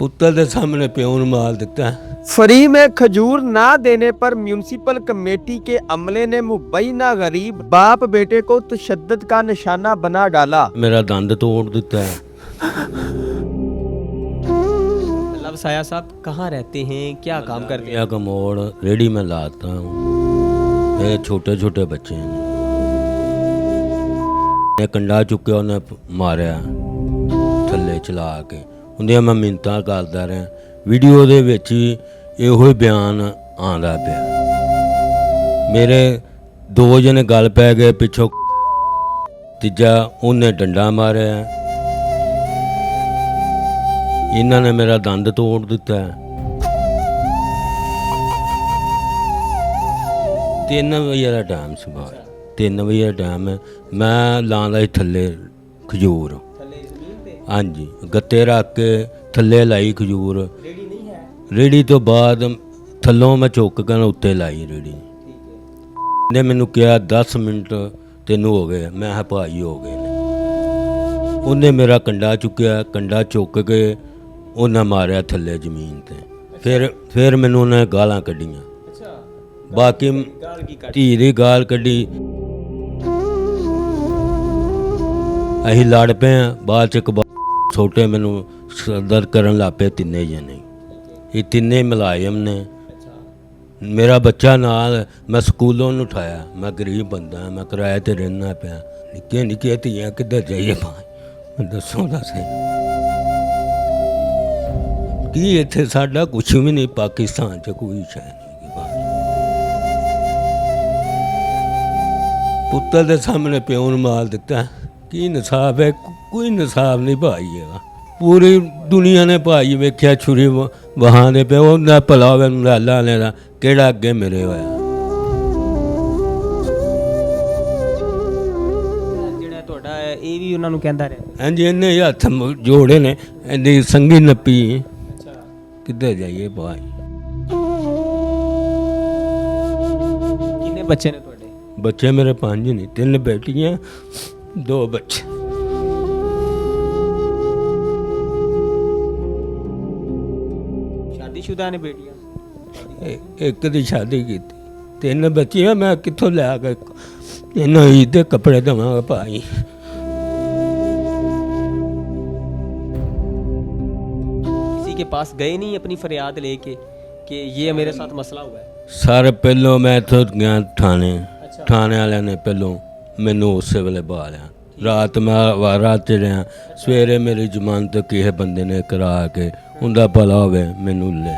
पुत्र के सामने प्यो ने मार दिता। फ्री में खजूर ना देने पर म्यूनिसिपल कमेटी के अमले ने मुबैना गरीब बाप बेटे को तशद्दुद का निशाना बना डाला। मेरा दंद तोड़ दिता है। लब साया साहब कहाँ रहते हैं, क्या काम करते हैं? या का मोड़ रेडी में लाता हूँ। ये छोटे छोटे बच्चे हैं। ये कंडा चुके उन्हें मारिया थल्ले चला के। उन्हें मैं मिन्नतां करदा रहा। वीडियो दे विच ਇਹੋ ਹੀ ਬਿਆਨ ਆਉਂਦਾ ਪਿਆ। ਮੇਰੇ ਦੋ ਜਣੇ ਗੱਲ ਪੈ ਗਏ ਪਿੱਛੋਂ, ਤੀਜਾ ਉਹਨੇ ਡੰਡਾ ਮਾਰਿਆ। ਇਹਨਾਂ ਨੇ ਮੇਰਾ ਦੰਦ ਤੋੜ ਦਿੱਤਾ। 3 ਵਜੇ ਦਾ ਟਾਈਮ ਸੀ। 3 ਵਜੇ ਦਾ ਟਾਈਮ ਹੈ। ਮੈਂ ਲਾਉਂਦਾ ਸੀ ਥੱਲੇ ਖਜੂਰ। हाँ जी, गत्ते रख के थल्ले लाई खजूर। रेड़ी तो बाद थल्लों मैं चुक कर उत्ते लाई रेड़ी। ने मैनू कहा 10 मिनट तेनू हो गए। मैं भाई हो गए ने। उन्हें मेरा कंडा चुकया, कंडा चुक के उन्हें मारिया थल्ले जमीन ते। फिर मैनू उन्हें गालां कड्डियां। बाकी धी दी गाल कड्डी। असीं लड़ पे। बाद च छोटे मैनू सदर करन लग पे। तिन्ने जने ये तिन्ने मुलाजम ने। मेरा बच्चा नाल। मैं स्कूलों उठाया। मैं गरीब बंदा, मैं किराए ते रहना पाया। निक्के निक्के धियां किधर जाइए भाई दसो दस। कि इत्थे साडा कुछ भी नहीं। पाकिस्तान च कोई शै नहीं। पुत्र के सामने प्यो ने मार दिता। की इंसाफ है? कोई इंसाफ नहीं भाई है। पूरी दुनिया ने भाई वेख्या छुरी वहां दे पे। उन्हें भला हो अल्लाह ने केड़ा अगे मेरे होया। ਜਿਹੜਾ ਤੁਹਾਡਾ ਹੈ ਇਹ ਵੀ ਉਹਨਾਂ ਨੂੰ ਕਹਿੰਦਾ ਰਿਹਾ। हाँ जी, इन्हें हथ जोड़े ने। इन्नी संगी नपी। किधर जाइए भाई। ਕਿੰਨੇ ਬੱਚੇ ਨੇ ਤੁਹਾਡੇ? बच्चे मेरे 5 नहीं, 3 बेटियां 2 बच्चे। शादीशुदा ने बेटियां? एक दी शादी की। 3 बच्चियां। मैं कित्थों लिया के इन्हों ईद दे कपड़े देवांगा भाई। किसी के पास गए नहीं अपनी फरियाद लेके कि ये मेरे साथ मसला हुआ है? सर पहलों मैं इत्थों गया थाने। थाने वाले ने पहलों मैनू उस वेले बहा लिया। रात मैं रात च रहा। सवेरे मेरी जमानत किसी बंदे ने करा के उनका भला होवे मैनू ले।